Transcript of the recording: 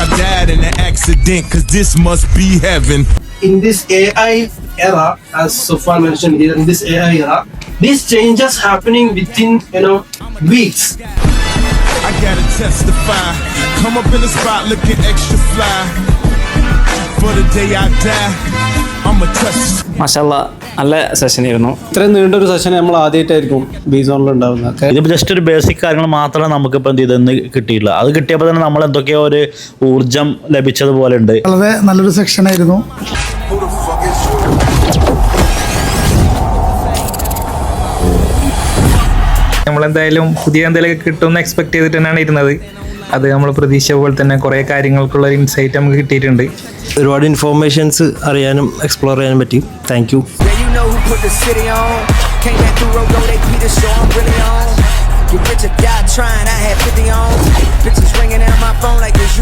I died in an accident, cause this must be heaven. In this AI era, as Sufan mentioned here, in this AI era, these changes happening within weeks. I gotta testify. Come up in the spot looking extra fly. For the day I die, I'ma touch. മാഷാല്ലാ നല്ല സെഷനായിരുന്നു. ഇത്രയും നീണ്ടൊരു session നമ്മൾ ആദ്യമായിട്ടായിരിക്കും ബീസോണിൽ ഉണ്ടാവുന്നത്. ഇതിപ്പോൾ just ഒരു basic കാര്യങ്ങൾ മാത്രമേ നമുക്കിപ്പോൾ എന്ത് ചെയ്തെന്ന് കിട്ടിയില്ല. അത് കിട്ടിയപ്പോൾ തന്നെ നമ്മൾ എന്തൊക്കെയോ ഒരു ഊർജം ലഭിച്ചതുപോലെ ഉണ്ട്. വളരെ നല്ലൊരു സെക്ഷനായിരുന്നു. നമ്മളെന്തായാലും പുതിയ എന്തെങ്കിലുമൊക്കെ കിട്ടുമെന്ന് എക്സ്പെക്ട് ചെയ്തിട്ട് തന്നെയാണ് ഇരുന്നത്. അത് നമ്മൾ പ്രതീക്ഷ പോലെ തന്നെ കുറേ കാര്യങ്ങൾക്കുള്ള ഇൻസൈറ്റ് നമുക്ക് കിട്ടിയിട്ടുണ്ട്. ഒരുപാട് ഇൻഫോർമേഷൻസ് അറിയാനും എക്സ്പ്ലോർ ചെയ്യാനും പറ്റി. Thank you. Get rich or die trying, I had 50 on. Bitches ringing out my phone like, is you